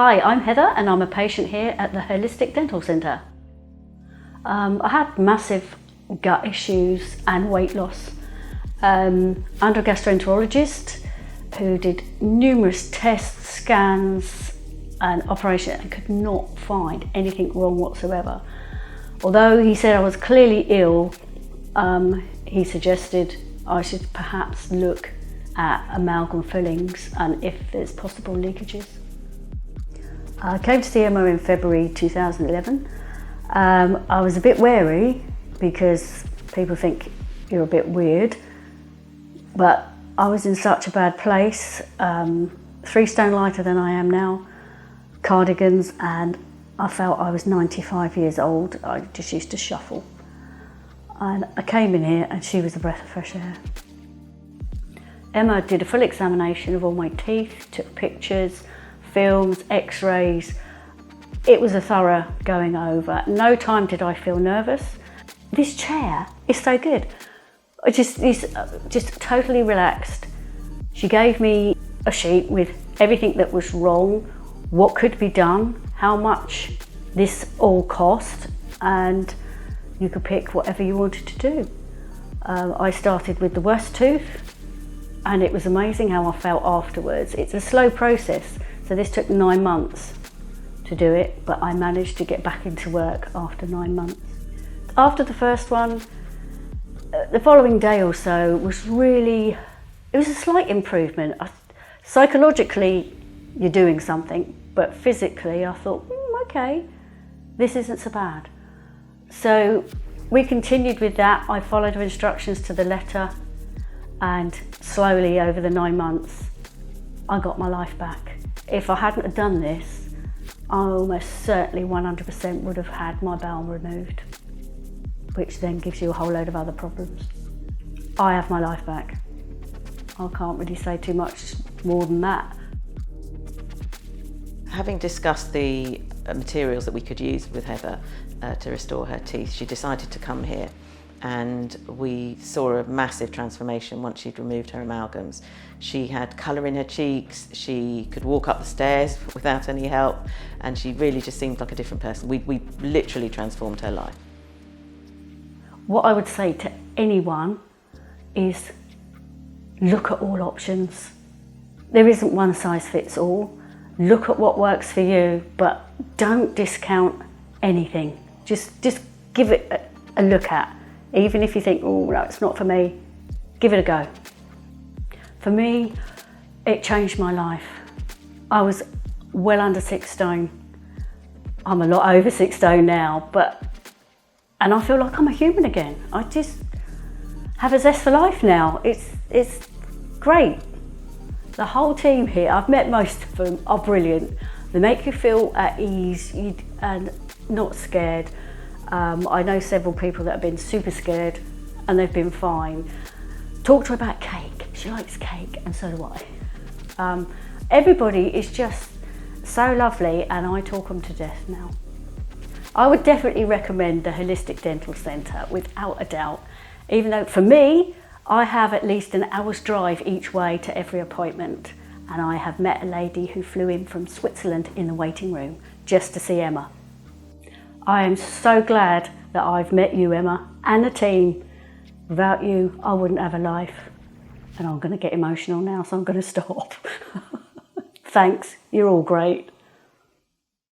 Hi, I'm Heather and I'm a patient here at the Holistic Dental Centre. I had massive gut issues and weight loss. Under a gastroenterologist who did numerous tests, scans and operations and could not find anything wrong whatsoever. Although he said I was clearly ill, he suggested I should perhaps look at amalgam fillings and if there's possible leakages. I came to see Emma in February 2011. I was a bit wary because people think you're a bit weird, but I was in such a bad place, 3 stone lighter than I am now, cardigans, and I felt I was 95 years old. I just used to shuffle. And I came in here and she was a breath of fresh air. Emma did a full examination of all my teeth, took pictures, films, x-rays. It was a thorough going over. No time did I feel nervous. This chair is so good. I just totally relaxed. She gave me a sheet with everything that was wrong, what could be done, how much this all cost, and you could pick whatever you wanted to do. I started with the worst tooth, and it was amazing how I felt afterwards. It's a slow process, so this took 9 months to do it, but I managed to get back into work after 9 months. After the first one, the following day or so was really, it was a slight improvement. Psychologically, you're doing something, but physically I thought, okay, this isn't so bad. So we continued with that. I followed her instructions to the letter, and slowly over the 9 months, I got my life back. If I hadn't have done this, I almost certainly 100% would have had my bowel removed, which then gives you a whole load of other problems. I have my life back. I can't really say too much more than that. Having discussed the materials that we could use with Heather to restore her teeth, she decided to come here, and we saw a massive transformation once she'd removed her amalgams. She had colour in her cheeks, she could walk up the stairs without any help, and she really just seemed like a different person. We literally transformed her life. What I would say to anyone is look at all options. There isn't one size fits all. Look at what works for you, but don't discount anything. Just give it a look at. Even if you think, oh no, it's not for me, give it a go. For me, it changed my life. I was well under 6 stone. I'm a lot over 6 stone now, and I feel like I'm a human again. I just have a zest for life now. It's great. The whole team here, I've met most of them, are brilliant. They make you feel at ease and not scared. I know several people that have been super scared and they've been fine. Talk to her about cake. She likes cake, and so do I. Everybody is just so lovely, and I talk them to death now. I would definitely recommend the Holistic Dental Centre without a doubt, even though for me, I have at least an hour's drive each way to every appointment, and I have met a lady who flew in from Switzerland in the waiting room just to see Emma. I am so glad that I've met you, Emma, and the team. Without you, I wouldn't have a life. And I'm going to get emotional now, so I'm going to stop. Thanks, you're all great.